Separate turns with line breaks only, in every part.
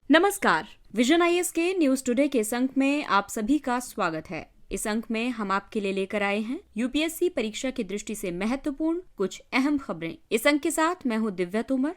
नमस्कार। Vision IAS के news today के इस अंक में आप सभी का स्वागत है। इस अंक में हम आपके लिए लेकर आए हैं यूपीएससी परीक्षा की दृष्टि से महत्वपूर्ण कुछ अहम खबरें। इस अंक के साथ मैं हूं दिव्या तोमर।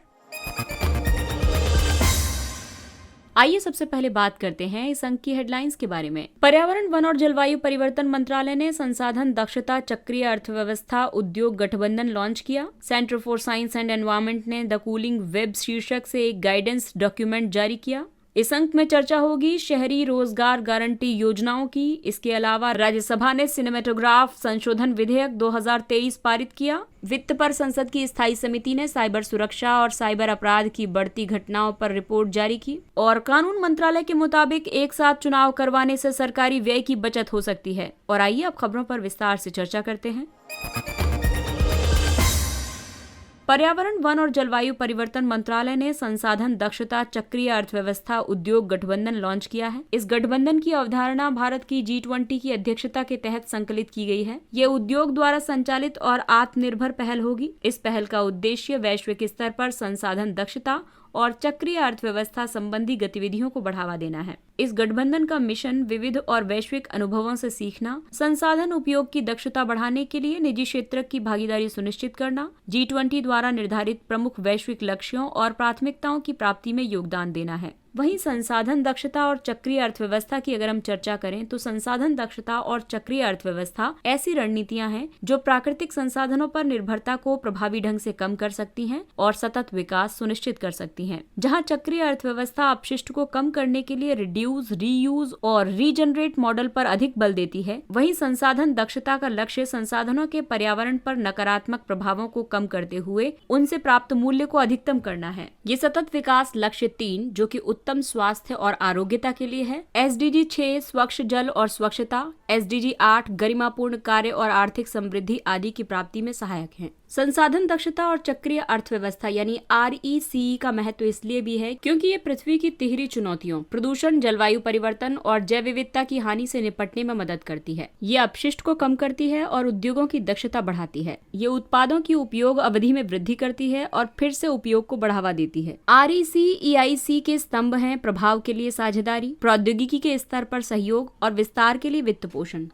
आइए सबसे पहले बात करते हैं इस अंक की हेडलाइंस के बारे में। पर्यावरण, वन और जलवायु परिवर्तन मंत्रालय ने संसाधन दक्षता चक्रीय अर्थव्यवस्था उद्योग गठबंधन लॉन्च किया। Centre for science and environment ने द कूलिंग वेब शीर्षक से एक गाइडेंस डॉक्यूमेंट जारी किया। इस अंक में चर्चा होगी शहरी रोजगार गारंटी योजनाओं की। इसके अलावा राज्यसभा ने सिनेमेटोग्राफ संशोधन विधेयक 2023 पारित किया। वित्त पर संसद की स्थायी समिति ने साइबर सुरक्षा और साइबर अपराध की बढ़ती घटनाओं पर रिपोर्ट जारी की। और कानून मंत्रालय के मुताबिक एक साथ चुनाव करवाने से सरकारी व्यय की बचत हो सकती है। और आइए अब खबरों पर विस्तार से चर्चा करते हैं। पर्यावरण, वन और जलवायु परिवर्तन मंत्रालय ने संसाधन दक्षता चक्रीय अर्थव्यवस्था उद्योग गठबंधन लॉन्च किया है। इस गठबंधन की अवधारणा भारत की G20 की अध्यक्षता के तहत संकलित की गई है। ये उद्योग द्वारा संचालित और आत्मनिर्भर पहल होगी। इस पहल का उद्देश्य वैश्विक स्तर पर संसाधन दक्षता और चक्रीय अर्थव्यवस्था संबंधी गतिविधियों को बढ़ावा देना है। इस गठबंधन का मिशन विविध और वैश्विक अनुभवों से सीखना, संसाधन उपयोग की दक्षता बढ़ाने के लिए निजी क्षेत्र की भागीदारी सुनिश्चित करना, G20 द्वारा निर्धारित प्रमुख वैश्विक लक्ष्यों और प्राथमिकताओं की प्राप्ति में योगदान देना है। वहीं संसाधन दक्षता और चक्रीय अर्थव्यवस्था की अगर हम चर्चा करें तो संसाधन दक्षता और चक्रीय अर्थव्यवस्था ऐसी रणनीतियां हैं जो प्राकृतिक संसाधनों पर निर्भरता को प्रभावी ढंग से कम कर सकती हैं और सतत विकास सुनिश्चित कर सकती हैं। जहां चक्रीय अर्थव्यवस्था अपशिष्ट को कम करने के लिए रिड्यूस, रीयूज और रीजनरेट मॉडल पर अधिक बल देती है, वहीं संसाधन दक्षता का लक्ष्य संसाधनों के पर्यावरण पर नकारात्मक प्रभावों को कम करते हुए उनसे प्राप्त मूल्य को अधिकतम करना है। ये सतत विकास लक्ष्य 3 जो कि उत्तम स्वास्थ्य और आरोग्यता के लिए है, SDG 6 स्वच्छ जल और स्वच्छता, SDG 8 गरिमापूर्ण कार्य और आर्थिक समृद्धि आदि की प्राप्ति में सहायक हैं। संसाधन दक्षता और चक्रीय अर्थव्यवस्था यानी RECE का महत्व इसलिए भी है क्योंकि ये पृथ्वी की तिहरी चुनौतियों प्रदूषण, जलवायु परिवर्तन और जैव विविधता की हानि से निपटने में मदद करती है। ये अपशिष्ट को कम करती है और उद्योगों की दक्षता बढ़ाती है। ये उत्पादों की उपयोग अवधि में वृद्धि करती है और फिर से उपयोग को बढ़ावा देती है। RECE के स्तंभ हैं प्रभाव के लिए साझेदारी, प्रौद्योगिकी के स्तर पर सहयोग और विस्तार के लिए वित्त पोषण।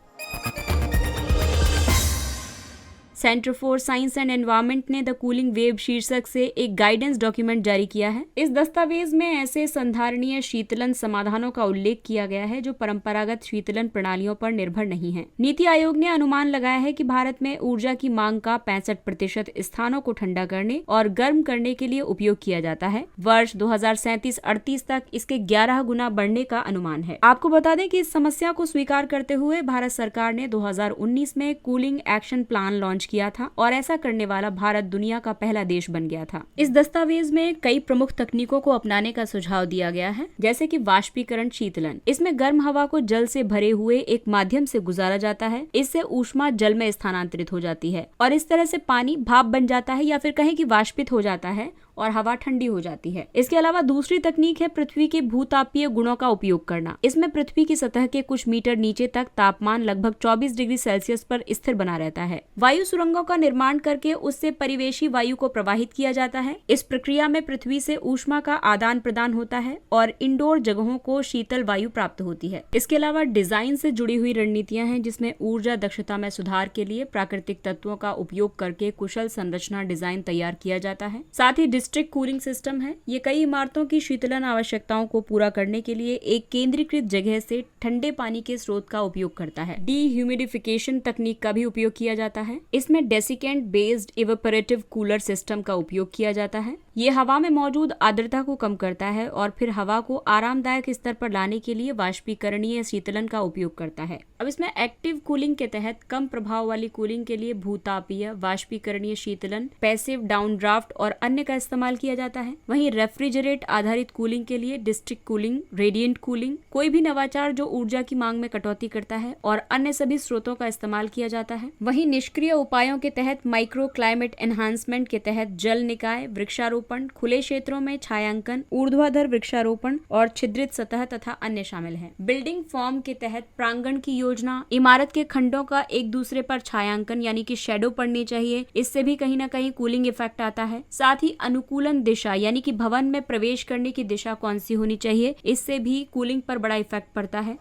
Centre for science and environment ने द कूलिंग वेब शीर्षक से एक गाइडेंस डॉक्यूमेंट जारी किया है। इस दस्तावेज में ऐसे संधारणीय शीतलन समाधानों का उल्लेख किया गया है जो परंपरागत शीतलन प्रणालियों पर निर्भर नहीं है। नीति आयोग ने अनुमान लगाया है कि भारत में ऊर्जा की मांग का 65% स्थानों को ठंडा करने और गर्म करने के लिए उपयोग किया जाता है। वर्ष 2037-38 तक इसके 11 गुना बढ़ने का अनुमान है। आपको बता दें कि इस समस्या को स्वीकार करते हुए भारत सरकार ने 2019 में कूलिंग एक्शन प्लान लॉन्च किया था और ऐसा करने वाला भारत दुनिया का पहला देश बन गया था। इस दस्तावेज में कई प्रमुख तकनीकों को अपनाने का सुझाव दिया गया है, जैसे कि वाष्पीकरण शीतलन। इसमें गर्म हवा को जल से भरे हुए एक माध्यम से गुजारा जाता है। इससे ऊष्मा जल में स्थानांतरित हो जाती है और इस तरह से पानी भाप बन जाता है या फिर कहें कि वाष्पित हो जाता है और हवा ठंडी हो जाती है। इसके अलावा दूसरी तकनीक है पृथ्वी के भूतापीय गुणों का उपयोग करना। इसमें पृथ्वी की सतह के कुछ मीटर नीचे तक तापमान लगभग 24 डिग्री सेल्सियस पर स्थिर बना रहता है। वायु सुरंगों का निर्माण करके उससे परिवेशी वायु को प्रवाहित किया जाता है। इस प्रक्रिया में पृथ्वी से ऊष्मा का आदान प्रदान होता है और इंडोर जगहों को शीतल वायु प्राप्त होती है। इसके अलावा डिजाइन से जुड़ी हुई रणनीतियां हैं जिसमें ऊर्जा दक्षता में सुधार के लिए प्राकृतिक तत्वों का उपयोग करके कुशल संरचना डिजाइन तैयार किया जाता है। साथ ही डिस्ट्रिक्ट कूलिंग सिस्टम है। ये कई इमारतों की शीतलन आवश्यकताओं को पूरा करने के लिए एक केंद्रीकृत जगह से ठंडे पानी के स्रोत का उपयोग करता है। डीह्यूमिडिफिकेशन तकनीक का भी उपयोग किया जाता है। इसमें desiccant based evaporative cooler system का उपयोग किया जाता है। ये हवा में मौजूद आर्द्रता को कम करता है और फिर हवा को आरामदायक स्तर पर लाने के लिए वाष्पीकरणीय शीतलन का उपयोग करता है। अब इसमें एक्टिव कूलिंग के तहत कम प्रभाव वाली कूलिंग के लिए भूतापीय, वाष्पीकरणीय शीतलन, पैसिव डाउनड्राफ्ट और अन्य का इस्तेमाल किया जाता है। वहीं रेफ्रिजरेट आधारित कूलिंग के लिए डिस्ट्रिक्ट कूलिंग, रेडिएंट कूलिंग, कोई भी नवाचार जो ऊर्जा की मांग में कटौती करता है और अन्य सभी स्रोतों का इस्तेमाल किया जाता है। वहीं निष्क्रिय उपायों के तहत माइक्रो क्लाइमेट एनहांसमेंट के तहत जल निकाय, वृक्षारोपण वृक्षारोपण, खुले क्षेत्रों में छायांकन, ऊर्ध्वाधर वृक्षारोपण और छिद्रित सतह तथा अन्य शामिल हैं। बिल्डिंग फॉर्म के तहत प्रांगण की योजना, इमारत के खंडों का एक दूसरे पर छायांकन यानी कि शेडो पड़नी चाहिए, इससे भी कहीं ना कहीं कूलिंग इफेक्ट आता है। साथ ही अनुकूलन दिशा यानी कि भवन में प्रवेश करने की दिशा कौन सी होनी चाहिए, इससे भी कूलिंग पर बड़ा इफेक्ट पड़ता है।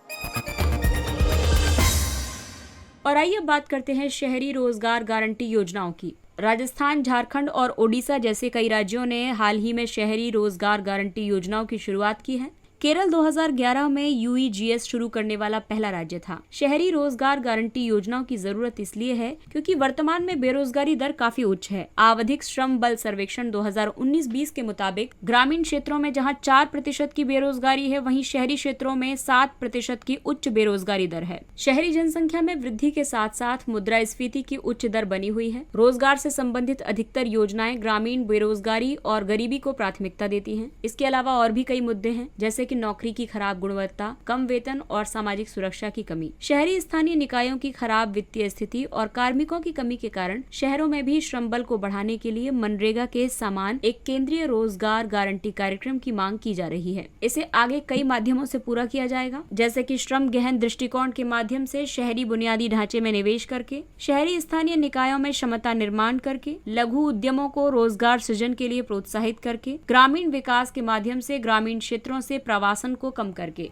और आइए बात करते हैं शहरी रोजगार गारंटी योजनाओं की। राजस्थान, झारखंड और ओडिशा जैसे कई राज्यों ने हाल ही में शहरी रोजगार गारंटी योजनाओं की शुरुआत की है। केरल 2011 में यूईजीएस शुरू करने वाला पहला राज्य था। शहरी रोजगार गारंटी योजनाओं की जरूरत इसलिए है क्योंकि वर्तमान में बेरोजगारी दर काफी उच्च है। आवधिक श्रम बल सर्वेक्षण 2019-20 के मुताबिक ग्रामीण क्षेत्रों में जहां 4% की बेरोजगारी है, वहीं शहरी क्षेत्रों में 7% की उच्च बेरोजगारी दर है। शहरी जनसंख्या में वृद्धि के साथ साथ मुद्रास्फीति की उच्च दर बनी हुई है। रोजगार से संबंधित अधिकतर योजनाएं ग्रामीण बेरोजगारी और गरीबी को प्राथमिकता देती हैं। इसके अलावा और भी कई मुद्दे हैं, जैसे कि नौकरी की खराब गुणवत्ता, कम वेतन और सामाजिक सुरक्षा की कमी। शहरी स्थानीय निकायों की खराब वित्तीय स्थिति और कार्मिकों की कमी के कारण शहरों में भी श्रम बल को बढ़ाने के लिए मनरेगा के समान एक केंद्रीय रोजगार गारंटी कार्यक्रम की मांग की जा रही है। इसे आगे कई माध्यमों से पूरा किया जाएगा, जैसे कि श्रम गहन दृष्टिकोण के माध्यम से शहरी बुनियादी ढांचे में निवेश करके, शहरी स्थानीय निकायों में क्षमता निर्माण करके, लघु उद्यमों को रोजगार सृजन के लिए प्रोत्साहित करके, ग्रामीण विकास के माध्यम से ग्रामीण क्षेत्रों से प्रवासन को कम करके।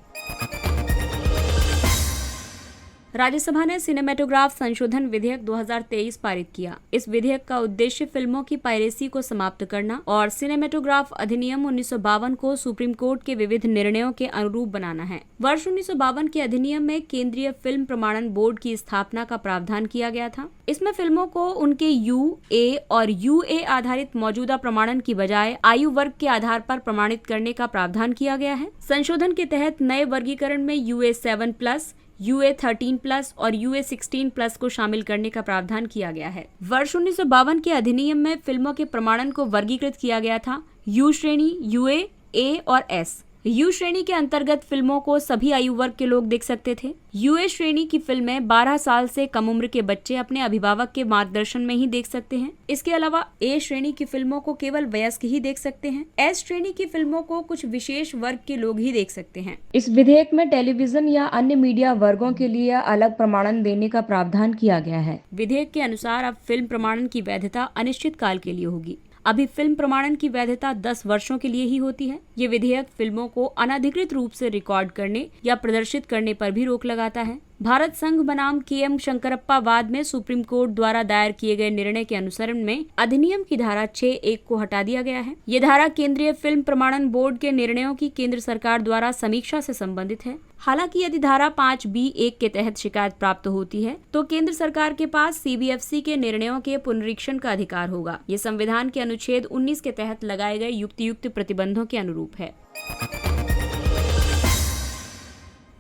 राज्यसभा ने सिनेमेटोग्राफ संशोधन विधेयक 2023 पारित किया। इस विधेयक का उद्देश्य फिल्मों की पायरेसी को समाप्त करना और सिनेमेटोग्राफ अधिनियम 1952 को सुप्रीम कोर्ट के विविध निर्णयों के अनुरूप बनाना है। वर्ष 1952 के अधिनियम में केंद्रीय फिल्म प्रमाणन बोर्ड की स्थापना का प्रावधान किया गया था। इसमें फिल्मों को उनके UA और UA आधारित मौजूदा प्रमाणन की बजाय आयु वर्ग के आधार पर प्रमाणित करने का प्रावधान किया गया है। संशोधन के तहत नए वर्गीकरण में UA7+, UA13+ और UA16+ को शामिल करने का प्रावधान किया गया है। वर्ष 1952 के अधिनियम में फिल्मों के प्रमाणन को वर्गीकृत किया गया था। U श्रेणी, UA, A और S। U श्रेणी के अंतर्गत फिल्मों को सभी आयु वर्ग के लोग देख सकते थे। UA श्रेणी की फिल्में 12 साल से कम उम्र के बच्चे अपने अभिभावक के मार्गदर्शन में ही देख सकते हैं। इसके अलावा A श्रेणी की फिल्मों को केवल वयस्क ही देख सकते हैं। S श्रेणी की फिल्मों को कुछ विशेष वर्ग के लोग ही देख सकते हैं। इस विधेयक में टेलीविजन या अन्य मीडिया वर्गों के लिए अलग प्रमाणन देने का प्रावधान किया गया है। विधेयक के अनुसार अब फिल्म प्रमाणन की वैधता अनिश्चित काल के लिए होगी। अभी फिल्म प्रमाणन की वैधता 10 वर्षों के लिए ही होती है। ये विधेयक फिल्मों को अनधिकृत रूप से रिकॉर्ड करने या प्रदर्शित करने पर भी रोक लगाता है। भारत संघ बनाम KM शंकरप्पा वाद में सुप्रीम कोर्ट द्वारा दायर किए गए निर्णय के अनुसरण में अधिनियम की धारा 6(1) को हटा दिया गया है। ये धारा केंद्रीय फिल्म प्रमाणन बोर्ड के निर्णयों की केंद्र सरकार द्वारा समीक्षा से संबंधित है। हालांकि यदि धारा 5(b)(1) के तहत शिकायत प्राप्त होती है तो केंद्र सरकार के पास CBFC के निर्णयों के पुनरीक्षण का अधिकार होगा। ये संविधान के अनुच्छेद 19 के तहत लगाए गए युक्त प्रतिबंधों के अनुरूप है।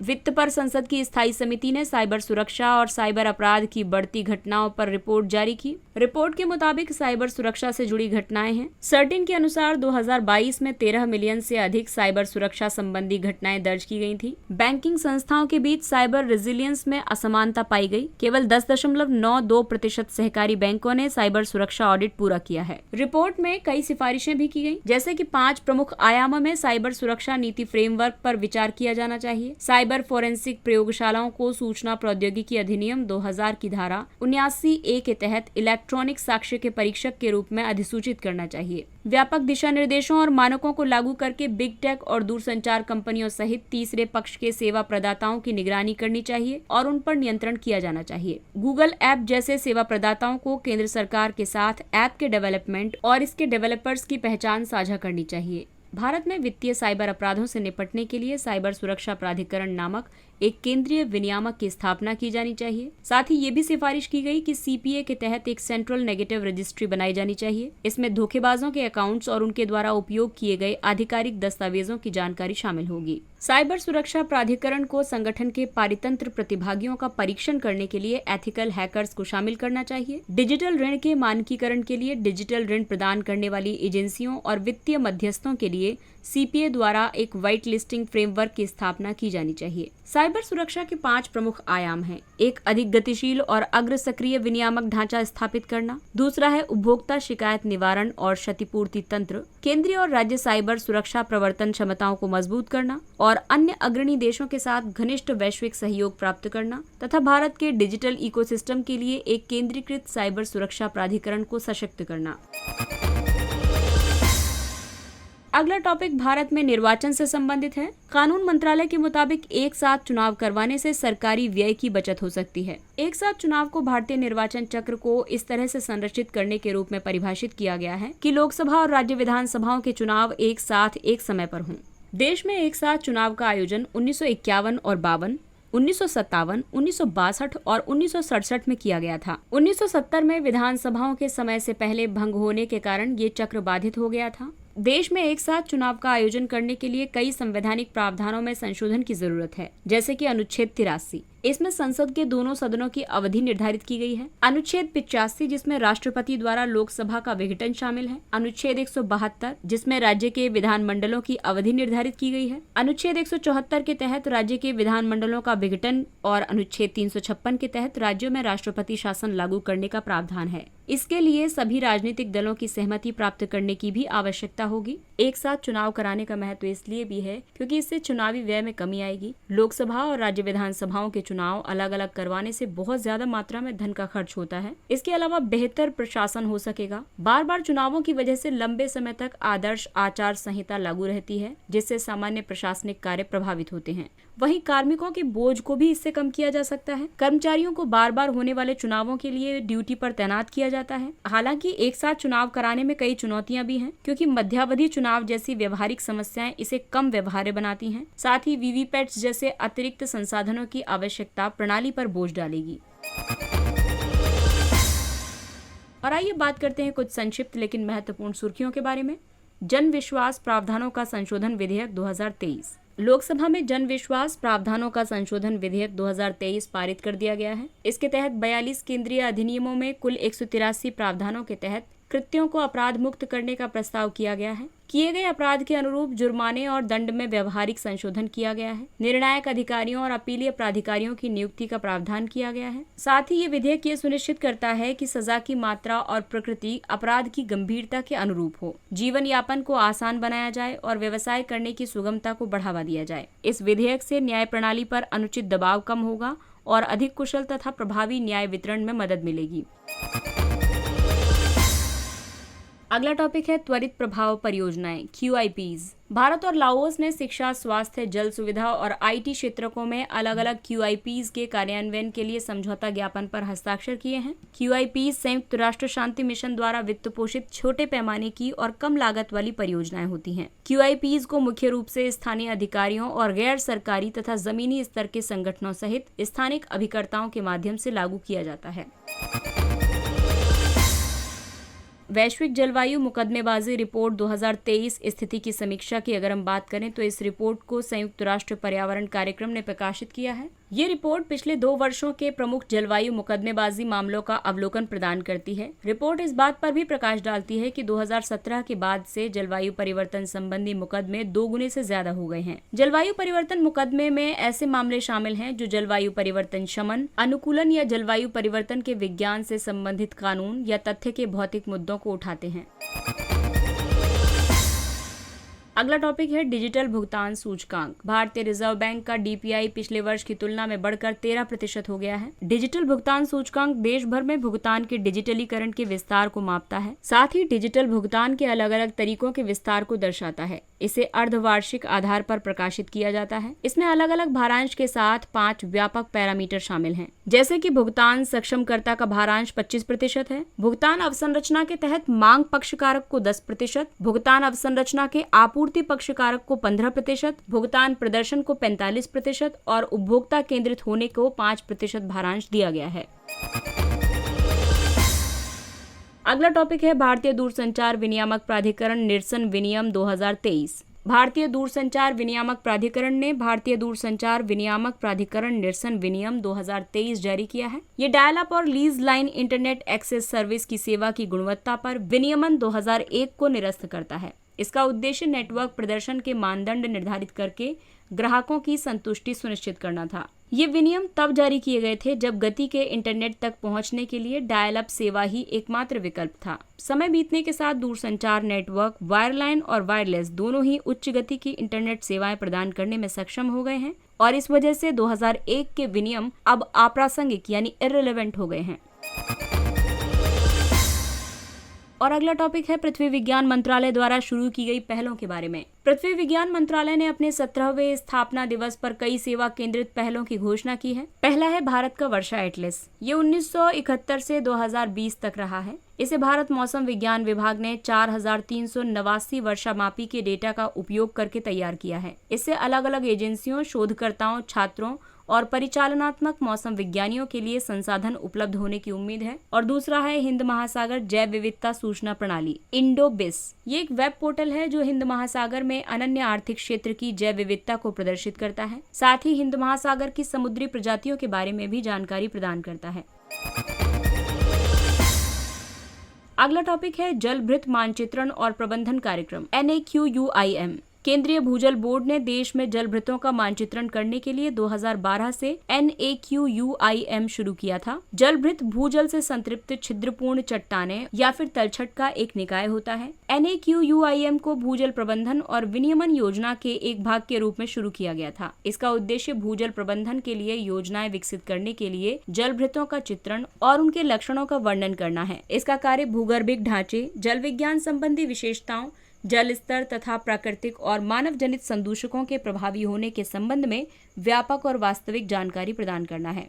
वित्त पर संसद की स्थायी समिति ने साइबर सुरक्षा और साइबर अपराध की बढ़ती घटनाओं पर रिपोर्ट जारी की। रिपोर्ट के मुताबिक साइबर सुरक्षा से जुड़ी घटनाएं हैं। सर्टिन के अनुसार 2022 में 13 मिलियन से अधिक साइबर सुरक्षा संबंधी घटनाएं दर्ज की गई थी। बैंकिंग संस्थाओं के बीच साइबर रेजिलियंस में असमानता पाई गई। केवल 10.92% सहकारी बैंकों ने साइबर सुरक्षा ऑडिट पूरा किया है। रिपोर्ट में कई सिफारिशें भी की गई, जैसे कि 5 प्रमुख आयामों में साइबर सुरक्षा नीति फ्रेमवर्क पर विचार किया जाना चाहिए। साइबर फोरेंसिक प्रयोगशालाओं को सूचना प्रौद्योगिकी अधिनियम 2000 की धारा 79(a) के तहत इलेक्ट्रॉनिक साक्ष्य के परीक्षक के रूप में अधिसूचित करना चाहिए। व्यापक दिशा निर्देशों और मानकों को लागू करके बिग टेक और दूरसंचार कंपनियों सहित तीसरे पक्ष के सेवा प्रदाताओं की निगरानी करनी चाहिए और उन पर नियंत्रण किया जाना चाहिए। गूगल ऐप जैसे सेवा प्रदाताओं को केंद्र सरकार के साथ ऐप के डेवलपमेंट और इसके डेवलपर्स की पहचान साझा करनी चाहिए। भारत में वित्तीय साइबर अपराधों से निपटने के लिए साइबर सुरक्षा प्राधिकरण नामक एक केंद्रीय विनियामक की स्थापना की जानी चाहिए। साथ ही ये भी सिफारिश की गई कि CPA के तहत एक सेंट्रल नेगेटिव रजिस्ट्री बनाई जानी चाहिए। इसमें धोखेबाजों के अकाउंट्स और उनके द्वारा उपयोग किए गए आधिकारिक दस्तावेजों की जानकारी शामिल होगी। साइबर सुरक्षा प्राधिकरण को संगठन के पारितंत्र प्रतिभागियों का परीक्षण करने के लिए एथिकल हैकर्स को शामिल करना चाहिए। डिजिटल ऋण के मानकीकरण के लिए डिजिटल ऋण प्रदान करने वाली एजेंसियों और वित्तीय मध्यस्थों के लिए CPA द्वारा एक व्हाइट लिस्टिंग फ्रेमवर्क की स्थापना की जानी चाहिए। साइबर सुरक्षा के 5 प्रमुख आयाम हैं। एक, अधिक गतिशील और अग्र सक्रिय विनियामक ढांचा स्थापित करना। दूसरा है उपभोक्ता शिकायत निवारण और क्षतिपूर्ति तंत्र। केंद्रीय और राज्य साइबर सुरक्षा प्रवर्तन क्षमताओं को मजबूत करना और अन्य अग्रणी देशों के साथ घनिष्ठ वैश्विक सहयोग प्राप्त करना तथा भारत के डिजिटल इकोसिस्टम के लिए एक केंद्रीकृत साइबर सुरक्षा प्राधिकरण को सशक्त करना। अगला टॉपिक भारत में निर्वाचन से संबंधित है। कानून मंत्रालय के मुताबिक एक साथ चुनाव करवाने से सरकारी व्यय की बचत हो सकती है। एक साथ चुनाव को भारतीय निर्वाचन चक्र को इस तरह से संरचित करने के रूप में परिभाषित किया गया है कि लोकसभा और राज्य विधानसभाओं के चुनाव एक साथ एक समय पर हों। देश में एक साथ चुनाव का आयोजन 1951 और 52, 1957, 1962 और 1967 में किया गया था। 1970 में विधानसभाओं के समय से पहले भंग होने के कारण ये चक्र बाधित हो गया था। देश में एक साथ चुनाव का आयोजन करने के लिए कई संवैधानिक प्रावधानों में संशोधन की जरूरत है, जैसे कि अनुच्छेद 83। इसमें संसद के दोनों सदनों की अवधि निर्धारित की गई है। अनुच्छेद 85 जिसमें राष्ट्रपति द्वारा लोकसभा का विघटन शामिल है। अनुच्छेद 172 जिसमें राज्य के विधानमंडलों की अवधि निर्धारित की गई है। अनुच्छेद 174 के तहत राज्य के विधानमंडलों का विघटन और अनुच्छेद 356 के तहत राज्यों में राष्ट्रपति शासन लागू करने का प्रावधान है। इसके लिए सभी राजनीतिक दलों की सहमति प्राप्त करने की भी आवश्यकता होगी। एक साथ चुनाव कराने का महत्व इसलिए भी है क्योंकि इससे चुनावी व्यय में कमी आएगी। लोकसभा और राज्य विधानसभाओं के चुनाव अलग अलग करवाने से बहुत ज्यादा मात्रा में धन का खर्च होता है। इसके अलावा बेहतर प्रशासन हो सकेगा। बार बार चुनावों की वजह से लंबे समय तक आदर्श आचार संहिता लागू रहती है, जिससे सामान्य प्रशासनिक कार्य प्रभावित होते हैं। वहीं कार्मिकों के बोझ को भी इससे कम किया जा सकता है। कर्मचारियों को बार बार होने वाले चुनावों के लिए ड्यूटी पर तैनात किया जाता है। हालांकि एक साथ चुनाव कराने में कई चुनौतियां भी हैं, क्योंकि मध्यावधि चुनाव जैसी व्यवहारिक समस्याएं इसे कम व्यवहार्य बनाती हैं। साथ ही वीवीपैट्स जैसे अतिरिक्त संसाधनों की आवश्यकता प्रणाली पर बोझ डालेगी। और आइए बात करते हैं कुछ संक्षिप्त लेकिन महत्वपूर्ण सुर्खियों के बारे में। जन विश्वास प्रावधानों का संशोधन विधेयक 2023। लोकसभा में जन विश्वास प्रावधानों का संशोधन विधेयक 2023 पारित कर दिया गया है। इसके तहत 42 केंद्रीय अधिनियमों में कुल 183 प्रावधानों के तहत कृत्यों को अपराध मुक्त करने का प्रस्ताव किया गया है। किए गए अपराध के अनुरूप जुर्माने और दंड में व्यवहारिक संशोधन किया गया है। निर्णायक अधिकारियों और अपीलीय प्राधिकारियों की नियुक्ति का प्रावधान किया गया है। साथ ही ये विधेयक ये सुनिश्चित करता है कि सजा की मात्रा और प्रकृति अपराध की गंभीरता के अनुरूप हो, जीवन यापन को आसान बनाया जाए और व्यवसाय करने की सुगमता को बढ़ावा दिया जाए। इस विधेयक से न्याय प्रणाली पर अनुचित दबाव कम होगा और अधिक कुशल तथा प्रभावी न्याय वितरण में मदद मिलेगी। अगला टॉपिक है त्वरित प्रभाव परियोजनाएं, QIPs। भारत और लाओस ने शिक्षा, स्वास्थ्य, जल सुविधा और IT क्षेत्रों में अलग अलग QIPs के कार्यान्वयन के लिए समझौता ज्ञापन पर हस्ताक्षर किए हैं। QIPs संयुक्त राष्ट्र शांति मिशन द्वारा वित्त पोषित छोटे पैमाने की और कम लागत वाली परियोजनाएं होती हैं। QIPs को मुख्य रूप से स्थानीय अधिकारियों और गैर सरकारी तथा जमीनी स्तर के संगठनों सहित स्थानिक अभिकर्ताओं के माध्यम से लागू किया जाता है। वैश्विक जलवायु मुकदमेबाजी रिपोर्ट 2023 स्थिति की समीक्षा की अगर हम बात करें तो इस रिपोर्ट को संयुक्त राष्ट्र पर्यावरण कार्यक्रम ने प्रकाशित किया है। ये रिपोर्ट पिछले 2 वर्षों के प्रमुख जलवायु मुकदमेबाजी मामलों का अवलोकन प्रदान करती है। रिपोर्ट इस बात पर भी प्रकाश डालती है कि 2017 के बाद से जलवायु परिवर्तन संबंधी मुकदमे 2 गुने से ज्यादा हो गए हैं। जलवायु परिवर्तन मुकदमे में ऐसे मामले शामिल हैं जो जलवायु परिवर्तन शमन, अनुकूलन या जलवायु परिवर्तन के विज्ञान से संबंधित कानून या तथ्य के भौतिक मुद्दों को उठाते हैं। अगला टॉपिक है डिजिटल भुगतान सूचकांक। भारतीय रिजर्व बैंक का DPI पिछले वर्ष की तुलना में बढ़कर 13% हो गया है। डिजिटल भुगतान सूचकांक देश भर में भुगतान के डिजिटलीकरण के विस्तार को मापता है। साथ ही डिजिटल भुगतान के अलग अलग तरीकों के विस्तार को दर्शाता है। इसे अर्धवार्षिक आधार पर प्रकाशित किया जाता है। इसमें अलग अलग भारांश के साथ 5 व्यापक पैरामीटर शामिल हैं, जैसे कि भुगतान सक्षमकर्ता का भारांश 25% है, भुगतान अवसंरचना के तहत मांग पक्षकारक को 10%, भुगतान अवसंरचना के आपूर्ति पक्षकारक को 15%, भुगतान प्रदर्शन को 45% और उपभोक्ता केंद्रित होने को 5% भारांश दिया गया है। अगला टॉपिक है भारतीय दूरसंचार विनियामक प्राधिकरण निरसन विनियम 2023। भारतीय दूरसंचार विनियामक प्राधिकरण ने भारतीय दूरसंचार विनियामक प्राधिकरण निरसन विनियम 2023 जारी किया है। ये डायल अप और lease line internet access service की सेवा की गुणवत्ता पर विनियमन 2001 को निरस्त करता है। इसका उद्देश्य नेटवर्क प्रदर्शन के मानदंड निर्धारित करके ग्राहकों की संतुष्टि सुनिश्चित करना था। ये विनियम तब जारी किए गए थे जब गति के इंटरनेट तक पहुंचने के लिए डायल अप सेवा ही एकमात्र विकल्प था। समय बीतने के साथ दूरसंचार नेटवर्क वायरलाइन और वायरलेस दोनों ही उच्च गति की इंटरनेट सेवाएं प्रदान करने में सक्षम हो गए हैं और इस वजह से 2001 के विनियम अब अप्रासंगिक यानी इर्रेलेवेंट हो गए हैं। और अगला टॉपिक है पृथ्वी विज्ञान मंत्रालय द्वारा शुरू की गई पहलों के बारे में। पृथ्वी विज्ञान मंत्रालय ने अपने 17वें स्थापना दिवस पर कई सेवा केंद्रित पहलों की घोषणा की है। पहला है भारत का वर्षा एटलस। ये 1971 से 2020 तक रहा है। इसे भारत मौसम विज्ञान विभाग ने 4389 वर्षा मापी के डेटा का उपयोग करके तैयार किया है। इससे अलग अलग एजेंसियों, शोधकर्ताओं, छात्रों और परिचालनात्मक मौसम विज्ञानियों के लिए संसाधन उपलब्ध होने की उम्मीद है। और दूसरा है हिंद महासागर जैव विविधता सूचना प्रणाली इंडोबिस। ये एक वेब पोर्टल है जो हिंद महासागर में अनन्य आर्थिक क्षेत्र की जैव विविधता को प्रदर्शित करता है। साथ ही हिंद महासागर की समुद्री प्रजातियों के बारे में भी जानकारी प्रदान करता है। अगला टॉपिक है जलभृत मानचित्रण और प्रबंधन कार्यक्रम NAQUIM। केंद्रीय भूजल बोर्ड ने देश में जलभृतों का मानचित्रण करने के लिए 2012 से NAQUIM शुरू किया था। जलभृत भूजल से संतृप्त छिद्रपूर्ण चट्टानें या फिर तलछट का एक निकाय होता है। NAQUIM को भूजल प्रबंधन और विनियमन योजना के एक भाग के रूप में शुरू किया गया था। इसका उद्देश्य भूजल प्रबंधन के लिए योजनाएं विकसित करने के लिए जलभृतों का चित्रण और उनके लक्षणों का वर्णन करना है। इसका कार्य भूगर्भिक ढांचे, जल विज्ञान संबंधी विशेषताओं, जल स्तर तथा प्राकृतिक और मानव जनित संदूषकों के प्रभावी होने के संबंध में व्यापक और वास्तविक जानकारी प्रदान करना है।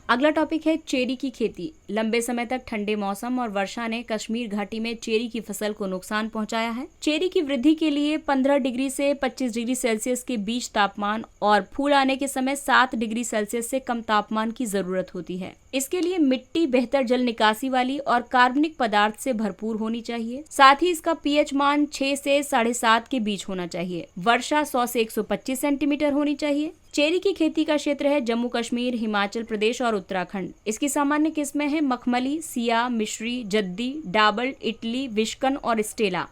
अगला टॉपिक है चेरी की खेती। लंबे समय तक ठंडे मौसम और वर्षा ने कश्मीर घाटी में चेरी की फसल को नुकसान पहुंचाया है। चेरी की वृद्धि के लिए 15 डिग्री से 25 डिग्री सेल्सियस के बीच तापमान और फूल आने के समय 7 डिग्री सेल्सियस से कम तापमान की जरूरत होती है। इसके लिए मिट्टी बेहतर जल निकासी वाली और कार्बनिक पदार्थ से भरपूर होनी चाहिए। साथ ही इसका pH मान 6 से 7.5 के बीच होना चाहिए। वर्षा 100 से 125 सेंटीमीटर होनी चाहिए। चेरी की खेती का क्षेत्र है जम्मू कश्मीर, हिमाचल प्रदेश और उत्तराखंड। इसकी सामान्य किस्में हैं मखमली, सिया, मिश्री, जद्दी, डाबल, इटली, विश्कन और स्टेला।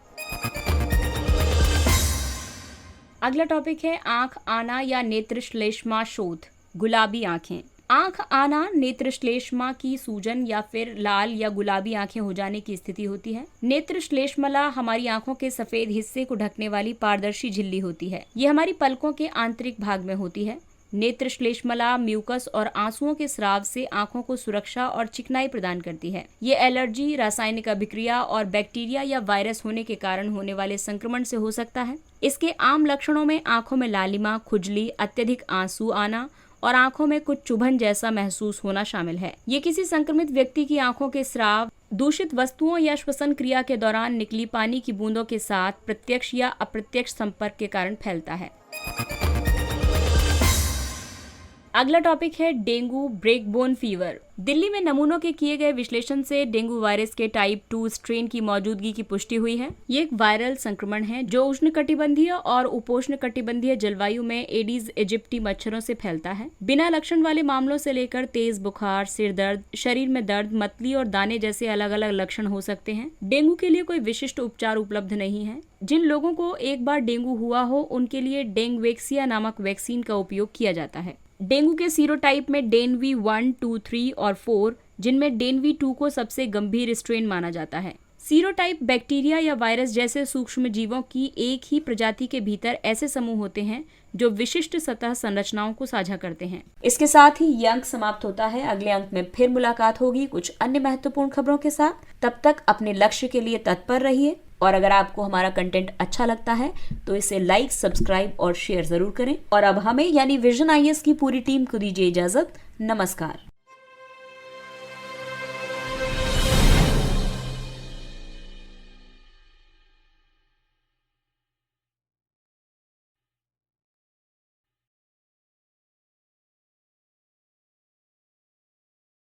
अगला टॉपिक है आंख आना या नेत्रश्लेष्मा शोथ। गुलाबी आंखें। आंख आना नेत्रश्लेष्मा की सूजन या फिर लाल या गुलाबी आंखें हो जाने की स्थिति होती है। नेत्रश्लेष्मला हमारी आंखों के सफेद हिस्से को ढकने वाली पारदर्शी झिल्ली होती है। ये हमारी पलकों के आंतरिक भाग में होती है। नेत्रश्लेष्मला म्यूकस और आंसुओं के स्राव से आंखों को सुरक्षा और चिकनाई प्रदान करती है। ये एलर्जी, रासायनिक अभिक्रिया और बैक्टीरिया या वायरस होने के कारण होने वाले संक्रमण से हो सकता है। इसके आम लक्षणों में आंखों में लालिमा, खुजली, अत्यधिक आंसू आना और आंखों में कुछ चुभन जैसा महसूस होना शामिल है। ये किसी संक्रमित व्यक्ति की आंखों के स्राव, दूषित वस्तुओं या श्वसन क्रिया के दौरान निकली पानी की बूंदों के साथ प्रत्यक्ष या अप्रत्यक्ष संपर्क के कारण फैलता है। अगला टॉपिक है डेंगू ब्रेकबोन फीवर। दिल्ली में नमूनों के किए गए विश्लेषण से डेंगू वायरस के टाइप 2 स्ट्रेन की मौजूदगी की पुष्टि हुई है। ये एक वायरल संक्रमण है जो उष्णकटिबंधीय और उपोष्णकटिबंधीय जलवायु में एडीज इजिप्टी मच्छरों से फैलता है। बिना लक्षण वाले मामलों से लेकर तेज बुखार, सिर दर्द, शरीर में दर्द, मतली और दाने जैसे अलग अलग लक्षण हो सकते हैं। डेंगू के लिए कोई विशिष्ट उपचार उपलब्ध नहीं है। जिन लोगों को एक बार डेंगू हुआ हो उनके लिए डेंगवेक्सिया नामक वैक्सीन का उपयोग किया जाता है। डेंगू के सीरोटाइप में डेनवी 1, 2, 3 और 4, जिनमें डेनवी 2 को सबसे गंभीर स्ट्रेन माना जाता है। सीरोटाइप बैक्टीरिया या वायरस जैसे सूक्ष्म जीवों की एक ही प्रजाति के भीतर ऐसे समूह होते हैं जो विशिष्ट सतह संरचनाओं को साझा करते हैं। इसके साथ ही ये अंक समाप्त होता है। अगले अंक में फिर मुलाकात होगी कुछ अन्य महत्वपूर्ण खबरों के साथ। तब तक अपने लक्ष्य के लिए तत्पर रहिए और अगर आपको हमारा कंटेंट अच्छा लगता है तो इसे लाइक, सब्सक्राइब और शेयर जरूर करें। और अब हमें यानी विजन IAS की पूरी टीम को दीजिए इजाजत। नमस्कार।